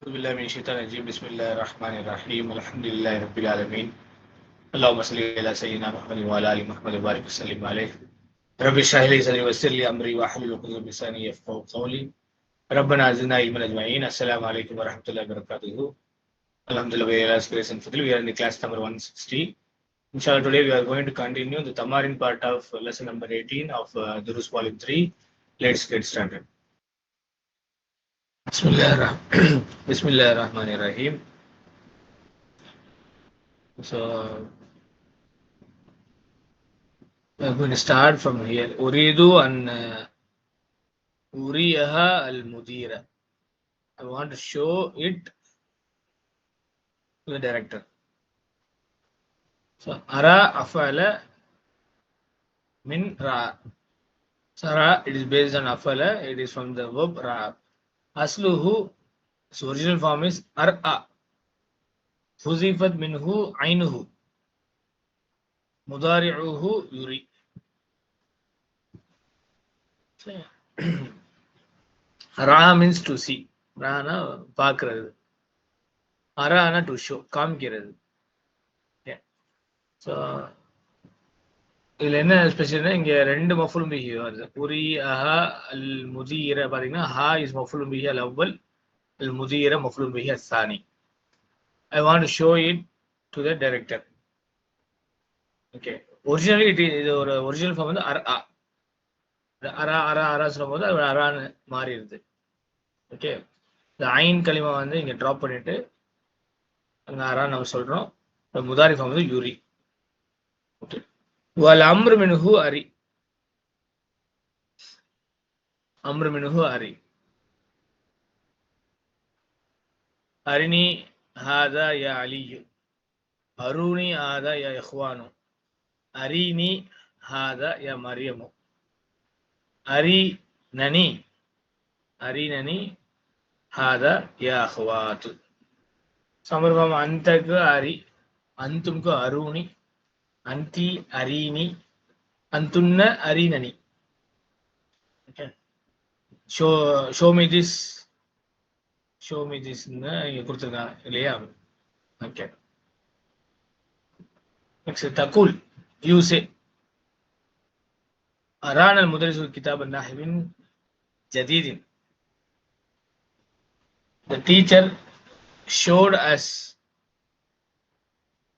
أعوذ بالله من الشيطان الرجيم. بسم الله الرحمن الرحيم. الحمد لله رب العالمين. اللهم صل على سيدنا محمد وعلى آل محمد وبارك وسلم عليه. رب اشرح لي صدري ويسر لي أمري واحلل عقدة من لساني يفقهوا قولي. ربنا زدنا علما أجمعين. السلام عليكم ورحمة الله وبركاته. Alhamdulillah, by Allah's grace and fadl, we are in the class number 160. Inshallah, today we are going to continue the Tamarin part of lesson number 18 of Durus volume 3. Let's get started. Bismillah ar-Rahman ar-Rahim. So we're going to start from here. Uridu an Uriyaha al-Mudira. I want to show it to the director. So Ara afala min ra. So ra, it is based on afala. It is from the verb ra. Asluhu, its original form is ar'a. Huzifat minhu ainuhu. Mudari'uhu yuri. Ra means to see. Rana பார்க்கிறது. Arana to show, காமிக்கிறது. So இதில் என்ன ஸ்பெஷல்னா இங்கே ரெண்டு மஃபூல் பிஹி வருது. உரி அஹா அல் முதீர பார்த்தீங்கன்னா ஹா இஸ் மஃபூல் பிஹி அல் அவ்வல், அல் முதீர மஃபூல் பிஹி அல் சானி. I want to show it to the director. Okay, originally இது ஒரு ஒரிஜினல் ஃபார்ம் வந்து அரா. அரா அரா அரா சொல்லும் போது அது அரான்னு மாறிடுது. ஓகே, இந்த ஐன் களிமா வந்து இங்கே ட்ராப் பண்ணிட்டு அங்கே அரா நம்ம சொல்கிறோம். முதாரி ஃபார்ம் வந்து யூரி. ஓகே, வல் அம்ரு மின்ஹு அரி. அம்ரு மின்ஹு அரி. அரினி ஹாதா யா அலியு. அருணி ஹாதா யா இஹ்வானு. அரினி ஹாதா யா மரியமு. அரி நனி. அரினனி ஹாதா யா அஹ்வாத்து. சமர்வம் அந்தக்கு அரி. அந்தும்க்கு அருணி. அந்தி அரீனி. அந்துன்ன அரீனனி. Okay, show me this. Show me திஸ்ன்னு இங்கே கொடுத்துருக்காங்க இல்லையா? ஓகே, நெக்ஸ்ட் தகுல் யூசே அரான் அல் முதரிசு கிதாப் நஹ்வின் ஜதீதின். The teacher showed us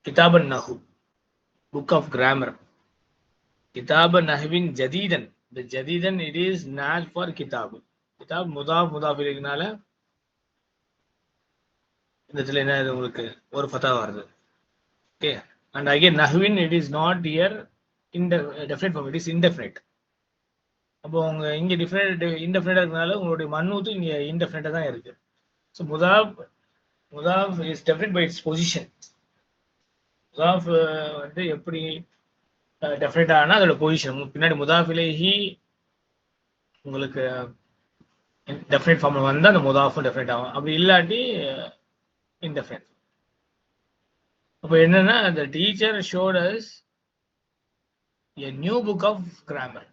kitab an-nahu, book of grammar. Kitab nahwin jadidan. The jadidan, it is not for kitab. Kitab mudaf mudaf ilayhனால இந்த இடத்துல என்ன உங்களுக்கு ஒரு ஃபதா வருது. Okay, and again nahwin, it is not here in the definite form, it is indefinite. அப்போ உங்க இங்க different இன்டெஃபினட்டா இருக்கனால உங்களுடைய மன்னூத்து இங்க இன்டெஃபினட்டா தான் இருக்கு. ஸோ முதாஃப் is definite by its position. முதாஃப் வந்து எப்படி டெஃபினட் ஆனா அதோட பொசிஷன் பின்னாடி முதாஃப் இலைஹி உங்களுக்கு டெஃபினட் ஃபார்ம்ல வந்தா அந்த முதாஃபும் டெஃபினட் ஆகும். அப்படி இல்லாட்டி இன்டெஃபினட். அப்போ என்னன்னா the teacher showed us a new book of grammar.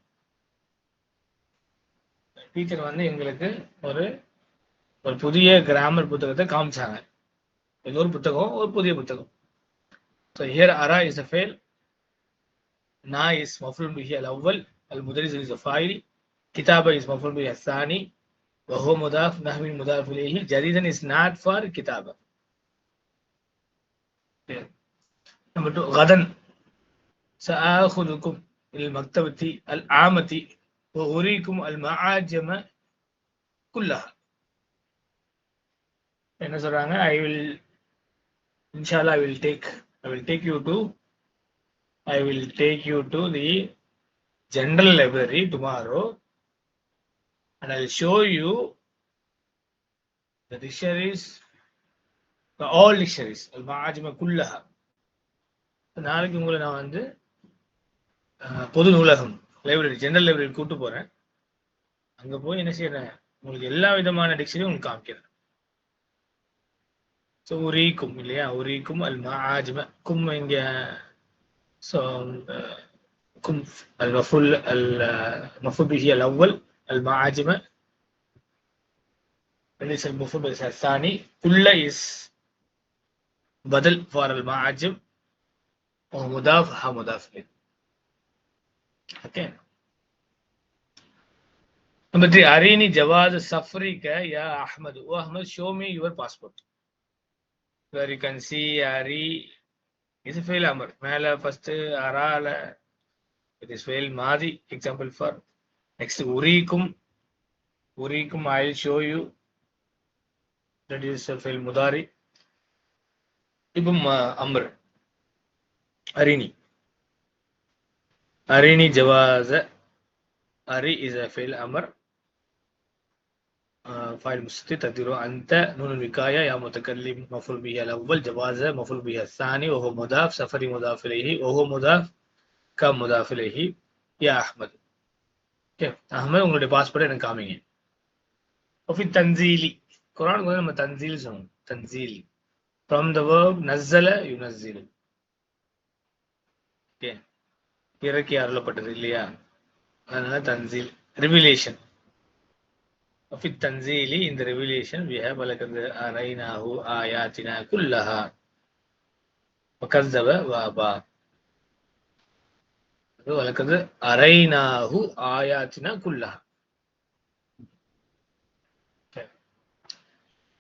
Teacher வந்து எங்களுக்கு ஒரு புதிய கிராமர் புத்தகத்தை காமிச்சாங்க. இது ஒரு புத்தகம், ஒரு புதிய புத்தகம். So here ara is the fail, na is maf'ul bihi al-awwal, al-mudarris is the fa'il, kitaba is maf'ul bihi al-thani, wa huwa mudaf, nahwi mudaf ilayhi, jadidan is not for kitaba. Number 2, gadan sa'akhudukum ila al-maktabati al-amati wa uriikum al-ma'ajama kullaha. என்ன சொல்றாங்க? I will inshallah I will take you to the general library tomorrow and I will show you the dictionaries, all dictionaries, al-ma'ajima kullaha. நாளைக்கு உங்களை நான் வந்து பொது நூலகம் library general library கூட்டு போறேன். அங்க போய் என்ன செய்யறேன், உங்களுக்கு எல்லா விதமான டிக்ஷனரியும் உங்களுக்கு காமிக்கிறேன். ஸோ உரீக்கும் இல்லையா, உரீக்கும் அல் மஆஜிம. கும் இங்க ஸோ கும் அல் மஃபுல் அல் மஃபுல் பிஹி அல் அவ்வல் அல் மஆஜிம is al-mufrad bil thani. Kulla is badal for al-ma'ajim. ومضاف ها مضاف إليه. Okay. Number 3. Arini Jawaz Safrika ya Ahmad. Oh Ahmad, show me your passport. Where you can see Ari is a fail amr. Mala first Arala. It is fail Madi. Example for. Next Urikum. Urikum I'll show you. That is a fail Mudari. Ibum Amr. Arini. Arini Jawaz. Ari is a fail amr. فاعل مستتر تقديره أنت نون الوقاية يا متكلم مفعول به الأول جواز مفعول به الثاني وهو مضاف سفري مضاف إليه وهو مضاف كم مضاف إليه يا أحمد. كيف أحمد உங்களுடைய passport எனக்கு காமிங்க. وفي التنزيل குர்ஆன் வந்து நம்ம தன்சீல் சொல்றோம். தன்சீல் from the verb نزل ينزل. Okay இறக்கி அருளப்பட்டது இல்லையா, அதனால தன்சீல் revelation. وفي التنزيل in the revelation we have ولقد أريناه آياتنا كلها وكذب وأبى. ولقد أريناه آياتنا كلها.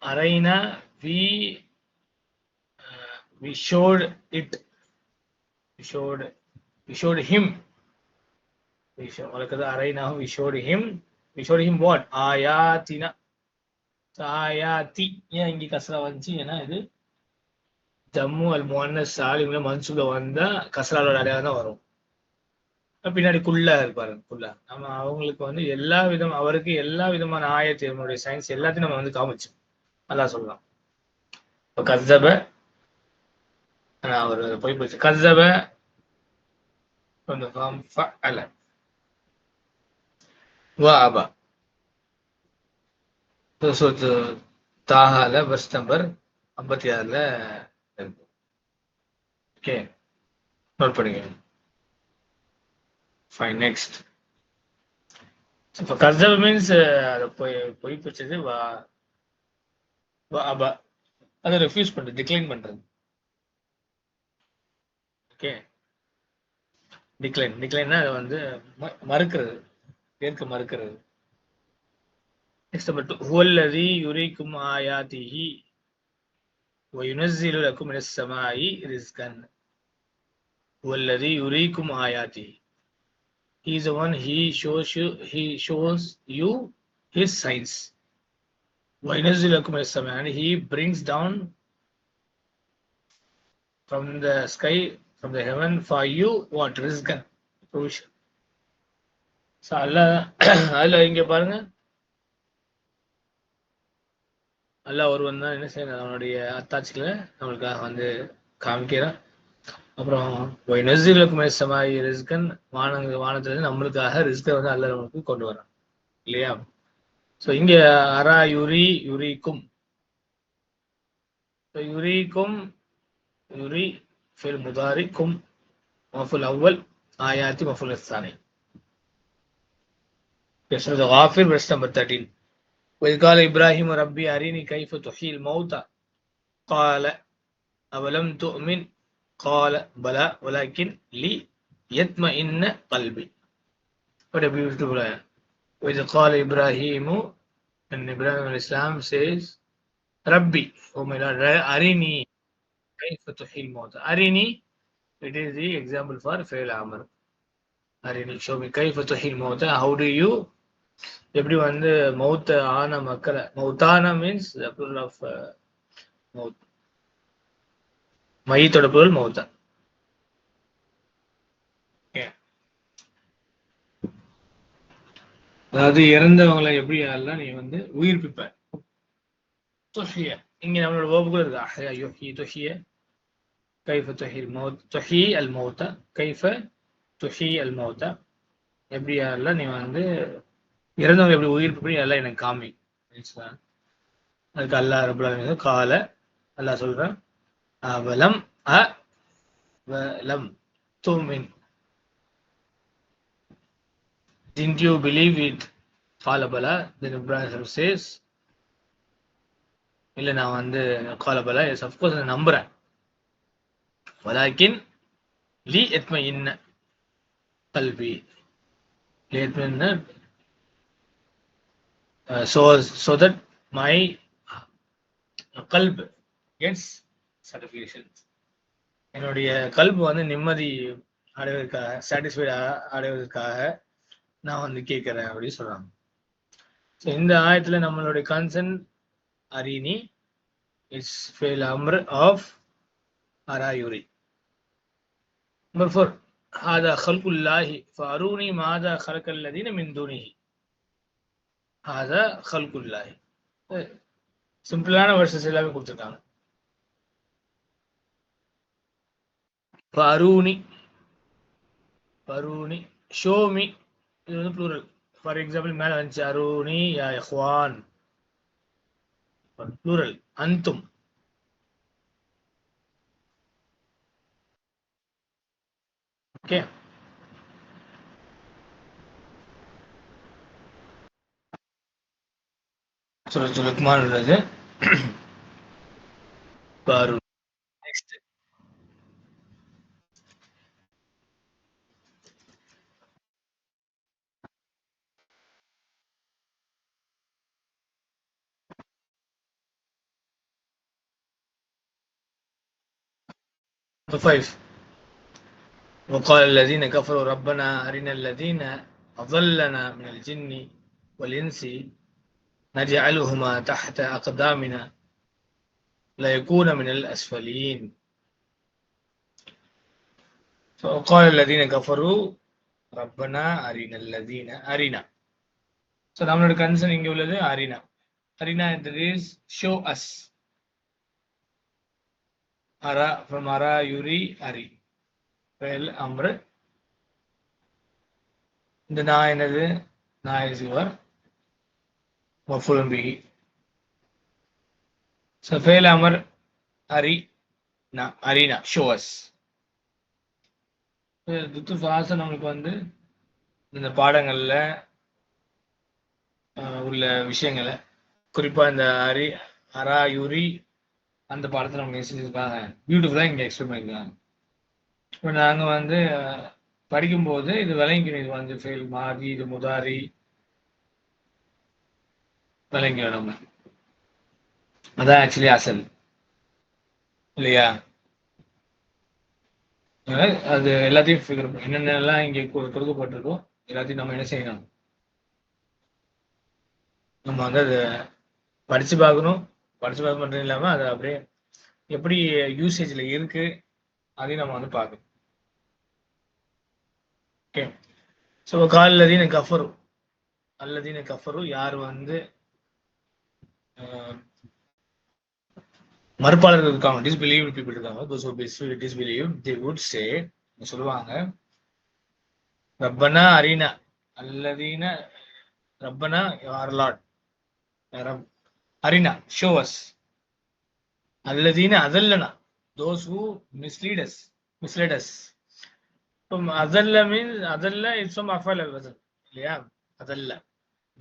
أرينا we showed it. We showed him. ولقد أريناه we showed him. We showed him what? ஆயாத்தினா. ஆயாத்தி ஏன் இங்கே கஸ்ரா வந்துச்சு? ஏன்னா இது ஜம்மு அல் முஅன்னஸ் சாலிம்ல மன்சூப்ல வந்தா கஸ்ராவோட அடையாளம் தான் வரும். பின்னாடி குல்லா இருப்பாரு. குல்லா நம்ம அவங்களுக்கு வந்து எல்லா விதம் அவருக்கு எல்லா விதமான ஆயத்து நம்மளுடைய சயின்ஸ் எல்லாத்தையும் நம்ம வந்து காமிச்சோம். நல்லா சொல்லலாம். இப்போ கஸ்ஸப அவர் போய் போச்சு. கஸ்ஸப from the form ஃபஅல وأبى. ஸோ தாஹால verse number 56ல இருக்கு. ஓகே நோட் பண்ணிங்க. ஃபைன். நெக்ஸ்ட் இப்போ கஸ்ஸப மீன்ஸ் அதை போய் பிடிச்சது அபா அதை ரெஃப்யூஸ் பண்றது, டிக்ளைன் பண்றது. ஓகே டிக்ளைன்னா அதை வந்து மறுக்கிறது, ஏற்க மறுக்கிறது. Next number 2. هو الذي يريكم آياته وينزل لكم من السماء رزقا. هو الذي يريكم آياته. He is the one he shows you his signs. وينزل لكم من السماء, and he brings down from the sky, from the heaven for you what? Rizqan, provision. So Allah இங்க பாருங்க, அல்லாஹ் ஒருவன் தான் என்ன செய்யணும், அவனுடைய அத்தாட்சிகளை நம்மளுக்காக வந்து காமிக்கிறான். அப்புறம் சமாயி ரிஸ்கன், வானத்துல நம்மளுக்காக ரிஸ்கை வந்து அல்லாஹ் நமக்கு கொண்டு வரான் இல்லையா. ஸோ இங்க அரா யுரிக்கும் யுரி ஃபில் முதாரி கும் மஃபுல் அவ்வல் ஆயாத்தி மஃபுல் அஸ்ஸானி. غافر verse number 13. وإذ قال إبراهيم ربي أريني كيف تحيي الموتى قال أولم تؤمن قال بلى ولكن ليطمئن قلبي. What a beautiful ayah. وإذ قال إبراهيم, and Ibrahim alayhi salam says Rabbi, oh my Lord, أريني كيف تحيي الموتى. أريني, it is the example for fail amr. أريني, show me كيف تحيي الموتى, how do you, எப்படி வந்து மௌத்த ஆன மக்களை, மௌத்தானா மீன்ஸ் plural of மௌத், மையத்தோட பொருள் மௌத்தா. அதாவது இறந்தவங்களை எப்படி எல்லாம் நீ வந்து உயிர்ப்பிப்ப. தொஹிய இங்க நம்மளோட வேர்புகள் இருக்கு. அஹ்யா யுஹ்யி தொஹிய, கைஃப துஹில் மௌத், துஹி அல் மௌத்தா, கைஃப துஹி அல் மௌத்தா, எப்படி எல்லாம் நீ வந்து இறந்தவங்க எப்படி உயிர்ப்பிப்பி எல்லாம் எனக்கு காமி. அதுக்கு அல்லாஹ் ரப்பல் ஆலமீன் கால அல்லாஹ் சொல்றான் அவலம் அலம் துமின், didn't you believe it? Qala bala. Then Ibrahim says இல்ல நான் வந்து காலபலா எஸ் அஃப்கோர்ஸ் நான் நம்புறேன். வலாக்கின் லி எத்ம இன்ன கல்வி லி எத்ம இன்ன so that my கல்ப் கெட்ஸ் satisfaction. என்னுடைய கல்பு வந்து நிம்மதி அடைவதற்காக, சாட்டிஸ்ஃபைட் அடைவதற்காக நான் வந்து கேட்கிறேன் அப்படின்னு சொல்றாங்க. ஸோ இந்த ஆயத்துல நம்மளுடைய கன்சர்ன் அரினி இஸ் ஃபெயில் அம்ர் ஆஃப் அராயுரி. நம்பர் 4 ஹாதா ஹல்குல்லாஹி ஃபஅரூனி மாதா ஹலகல்லதீன மின் தூனிஹி. ஹாதா ஹல்குல்லாஹி. சிம்பிளான வெர்சஸ் எல்லாமே கொடுத்துருக்காங்க. ஃபஅரூனி ஃபஅரூனி ஷோ மீ, இது வந்து ப்ளூரல். ஃபார் எக்ஸாம்பிள் மேல வந்துச்சு அரூனி யா இஹ்வான், ப்ளூரல். அந்தும் ஓகே. சூரத்துல் லுக்மான் உள்ளது. பாரு நெக்ஸ்ட் نمبر 5 وقال الذين كفروا ربنا أرنا الذين أضلنا من الجن والإنس نجعلهما تحت أقدامنا ليكون من الأسفلين. فقال الذين كفروا ربنا أرنا الذين أرنا. So நம்மளோட கன்சர்ன் இங்க உள்ளது அரினா. அரினா that is show us. Ara from ara yuri ari. Well அம்ரு. இந்த நான் என்னது? நான் is your மஃபூலும் பிஹி. So ஃபெயில் அமர் அரி நா அரினா show us. துத்து ஃபாச நம்மளுக்கு வந்து இந்த பாடங்கள்ல உள்ள விஷயங்களை குறிப்பா இந்த அரா யுரி அந்த பாடத்தை நம்ம செஞ்சிருக்காங்க. பியூட்டிஃபுல்லா இங்க எக்ஸ்பிளைன் பண்ணிருக்காங்க. இப்போ நாங்க வந்து படிக்கும்போது இது விளங்கிக்கணும். இது வந்து ஃபெயில் மாதி, இது முதாரி விளங்கிடும் நம்ம. அதான் ஆக்சுவலி அசல் இல்லையா? அது எல்லாத்தையும் ஃபிகர் என்னென்னலாம் இங்கே கொடுக்கப்பட்டிருக்கோ எல்லாத்தையும் நம்ம என்ன செய்யணும், நம்ம வந்து அதை படிச்சு பார்க்கணும். படிச்சு பார்க்க மட்டும் இல்லாம அதை அப்படியே எப்படி யூசேஜ்ல இருக்கு அதையும் நம்ம வந்து பார்க்கணும். ஓகே. ஸோ கால் அல்லதீன கஃபரு, அல்லதீன கஃபரு யார் வந்து மறுப்பாளர்கள் இருக்காங்க, டிஸ்பிலீவ் பீப்புள் இருக்காங்க, those who disbelieve they would say, சொல்லுவாங்க ரப்பனா அரினா அல்லதீன, ரப்பனா our Lord, அரினா show us, அல்லதீன அதல்லனா those who misled us. அதல்ல means அதல்ல is from afal al-wazn இல்லையா? அதல்ல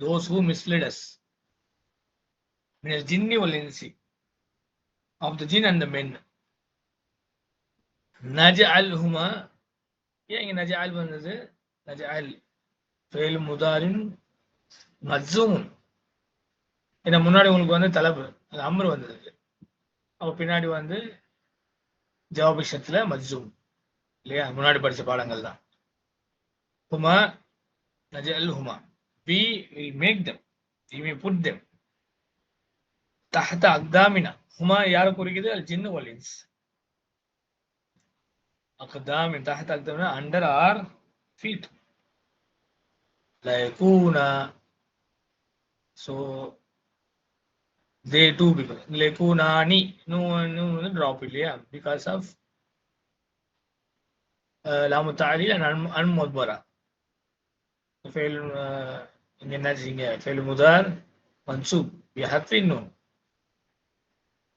those who misled us min al-jinni wal-insi, of the jinn and the men. நஜஅல்ஹுமா, ஏன் இங்க நஜஅல் வந்தது? நஜஅல் ஃபெயில் முதாரின் மஜ்ஸூம். ஏன்னா முன்னாடி உங்களுக்கு வந்து தலபு அது அம்ரு வந்தது, அப்ப பின்னாடி வந்து ஜவாபிஷத்துல மஜ்ஸூம் இல்லையா? முன்னாடி படிச்ச பாடங்கள் தான். ஹுமா நஜஅல்ஹுமா, we will make them, we may put them தஹ்த அக்தாமினா. ஹுமா யாரை குறிக்குது? அல் ஜின்னு வல் இன்ஸ். அக்தாமின் தஹ்த அக்தாமினா அண்டர் ஆர் ஃபீட். லயகூனா, so they too become லயகூனானி. நூ வந்து drop இல்லையா? because of லாம் தஅலீல் அன் முத்பரா. ஃபெயில் இங்க என்னாச்சுங்க? ஃபெயில் முதார் மன்சூப் பிஹத்ஃபின் நூன்.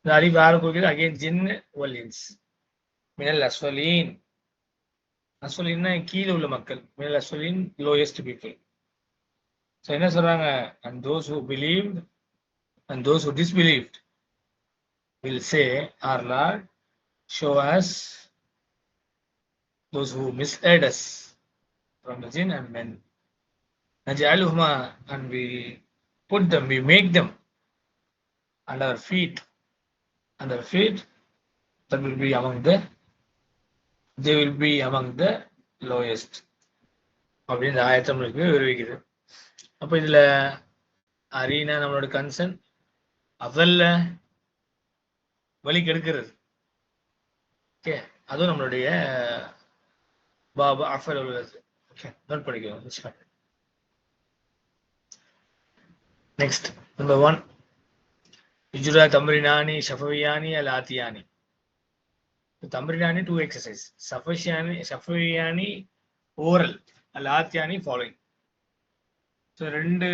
இந்த அலிஃப் யாரை குறிக்குது? அகைன் ஜின் வல் இன்ஸ். மினல் அஸ்வலீன், அஸ்வலீன்னா கீழே உள்ள மக்கள், மினல் அஸ்வலீன் லோயஸ்ட் பீப்புள். ஸோ என்ன சொல்றாங்க? and those who believed and those who disbelieved, will say, our Lord, show us those who misled us from the jinn and men. Naj'aluhuma, and we put them, we make them under our feet, that will be among the, they will be among the lowest. அப்படின்னு இந்த ஆயத்தமிழுக்கு விவரிக்குது. அப்போ இதுல arena நம்மளோட concern, அதல்ல வழி கெடுக்கிறது. Okay, அதுவும் நம்மளுடைய பாபா அஃபல் உள்ளது. ஓகே, நோட் பண்ணிக்கோ. நெக்ஸ்ட் நம்பர் 1, இஜ்ரா தம்ரினானி ஷஃபவியானி அல் ஆத்தியானி. தம்ரினானி 2 எக்ஸசைஸ், ஷஃபவியானி ஓரல், அல் ஆத்தியானி ஃபாலோயிங். ஸோ 2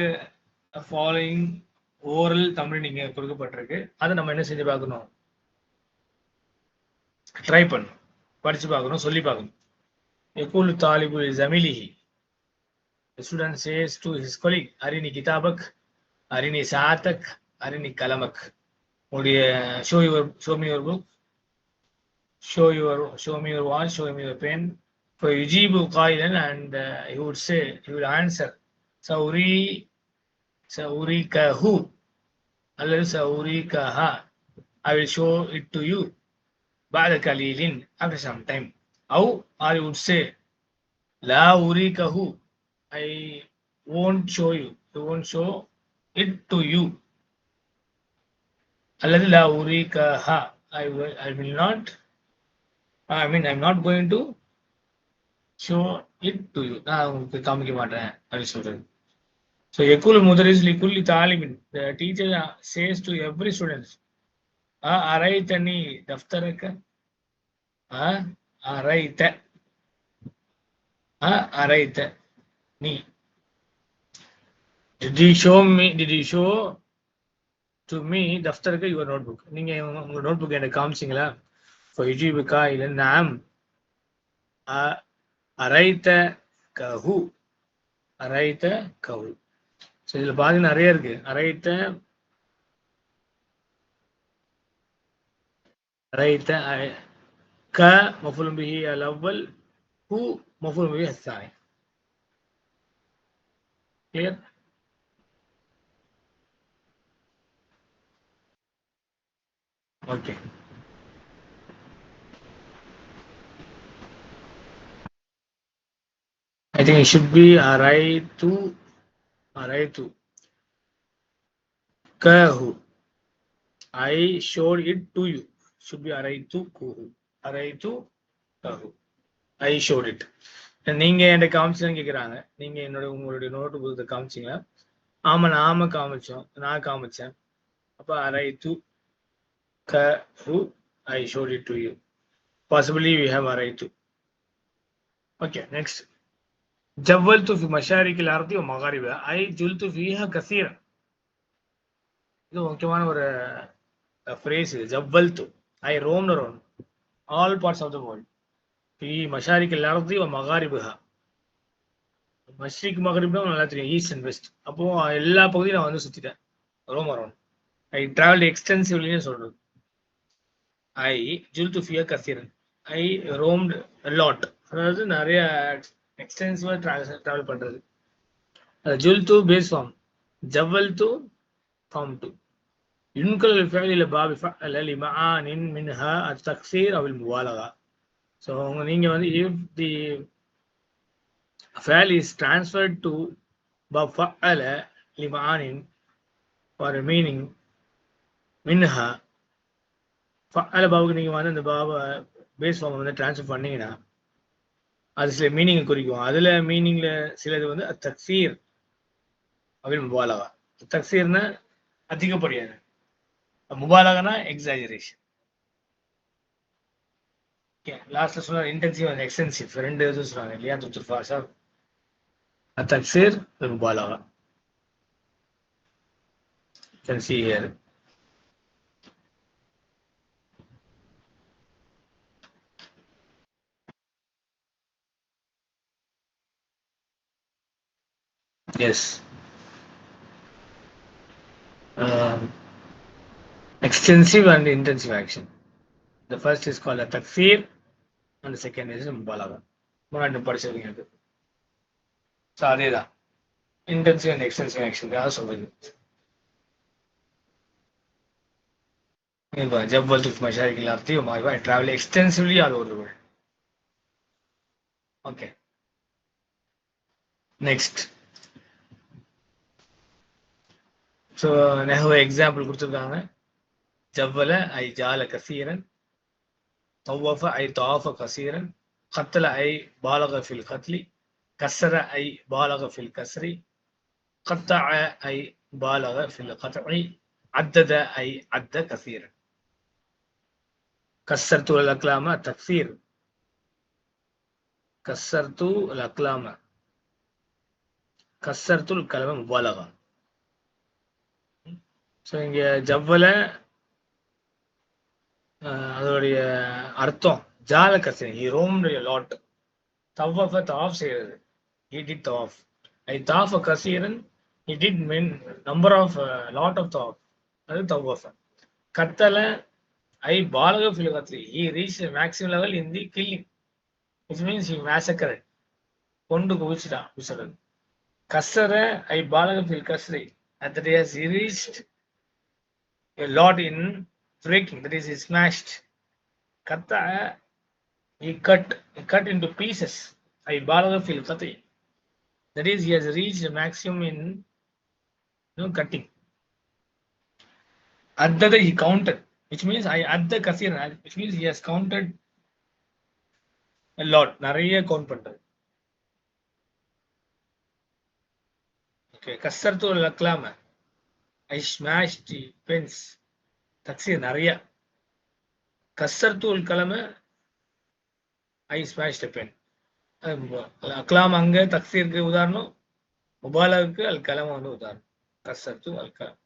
ஃபாலோயிங் ஓரல் தம்ரின் இங்க கொடுக்கப்பட்டிருக்கு. அதை நம்ம என்ன செஞ்சு பார்க்கணும், ட்ரை பண்ணணும், படிச்சு பார்க்கணும், சொல்லி பார்க்கணும். يقول الطالب لزميله, the student says to his colleague, أرني كتابك, أرني ساعتك, أرني كلامك. Show me your book, show me your watch, show me your pen. فيجيب قائلا, and he would say, he would answer, سأريكه அல்லது سأريكها, I will show it to you بعد قليل, after some time. or you would say, لا أريكه, I won't show you, I won't show it to you. அல்லது لا أريكها, I will not, I'm not going to show it to you, நான் உங்களுக்கு காமிக்க மாட்டேன் அப்படின்னு சொல்றது. So يقول المدرس لكل طالب, the teacher says to every student, أريتني دفترك, أريت me, did you show to me دفترك, your notebook. நீங்க உங்க notebook எனக்கு காமிச்சீங்களா? فيجيب قائلا نعم أريتكه. ஸோ இதுல பாத்தீங்கன்னா நிறைய இருக்கு. أريت ك مفعول به الأول, هو مفعول به الثاني. clear? okay. I think it should be أريت كه, I showed it to you. Should be أريتكه, I showed it. நீங்க என்கிட்ட காமிச்சுன்னு கேட்குறாங்க, நீங்க உங்களுடைய நோட்டு புத்தகத்தை காமிச்சிங்களா? ஆமா, நாம காமிச்சோம், நான் காமிச்சேன். அப்ப أريتكه, I showed it to you. Possibly we have أريت. okay, next. جولت في مشارق الأرض ومغاربها, I جلت فيها كثيرا. இது முக்கியமான ஒரு phrase. ஜவ்வல்து, I roamed around all parts of the world. في مشارق الأرض ومغاربها, Mashreq Maghrib நல்லா தெரியும், ஈஸ்ட் அண்ட் வெஸ்ட். அப்போ எல்லா பகுதியும் நான் வந்து சுத்திட்டேன், ரோம் அரௌண்ட். ஐ டிராவல்ட் எக்ஸ்டென்சிவ்லின்னு சொல்றது. ஐ ஜுல்து ஃபியா கசீரன், ஐ ரோம்ட் லாட், அதாவது நிறைய எக்ஸ்டென்சிவா டிராவல் பண்றது. ஜுல்து பேஸ் ஃபார்ம், ஜவ்வல்து ஃபார்ம் 2. ينقل الفعل إلى باب فعل لمعان منها التكسير أو المبالغة. So நீங்க வந்து if the فعل is transferred to باب فعل لمعان for a meaning منها, فعل பாபுக்கு நீங்க வந்து அந்த பாப பேஸ் ஃபார்ம் வந்து டிரான்ஸ்ஃபர் பண்ணீங்கன்னா அது சில மீனிங் குறிக்கும். அதுல மீனிங்ல சிலது வந்து தக்சீர் அப்படின்னு முபாலகா. தக்சீர்னா அதிகப்படியான, முபாலகனா எக்ஸாஜரேஷன். லாஸ்ட்ல சொன்ன இன்டென்சிவ் அண்ட் எக்ஸ்டென்சிவ் 2 இது சொன்னாங்க இல்லையா, துத்துஃபாஷா التكسير المبالغة. You can see here. Yes. Next. extensive and intensive action. The first is called a takfir and the second is mubalagha. முன்னாடி படிச்சிருக்கீங்க அது. ஸோ அதே தான் இன்டென்சிவ் அண்ட் எக்ஸ்டென்சிவ் ஆக்ஷனுக்காக சொல்றது. இப்போ ஜவ்வல் துஃப் மஷாரிக் الأرض وما I travel extensively all over the world. Okay. Next. So நஹ்வ example கொடுத்துருக்காங்க. ஜவ்வல ஐ ஜால கசீரன், طوف أي طاف كثيرا، قتل أي بالغ في القتل، كسر أي بالغ في الكسر، قطع أي بالغ في القطع، عدد أي عد كثيرا. كسرت الأقلام تكثير، كسرت الأقلام، كسرت الكلام مبالغة. ஸோ இங்கே ஜவ்வல அதோடைய அர்த்தம் ஜால கசீரன், ஹி ரோம்ட் எ லாட். தவ்வஃப தவாஃப் செய்யறது, he did tawaf. I தாஃப கசீரன், he did number of lot of tawaf, அது தவ்வஃப. கத்தல ஐ பாலக ஃபில் கத்லி, he reached maximum level in the killing, which means he massacred, கொண்டு குவிச்சிட்டான் சொல்றது. கசர ஐ பாலக fill கஸ்ரி, that is he reached a lot in breaking, that is he smashed. Katta he cut into pieces, ay balagha fil qati, that is he has reached the maximum in cutting. Addada he counted, which means I adda kasir, which means he has counted a lot, நிறைய count பண்றது. Okay, kasartu al-aqlama, I smashed the pens, taksir நிறைய. கசர்த்து கலமை ஐ smash pen. அக்லாம் அங்க தக்சீருக்கு உதாரணம், முபாலகுக்கு அல் கலம வந்து உதாரணம். கசர்த்து அல் கலம்.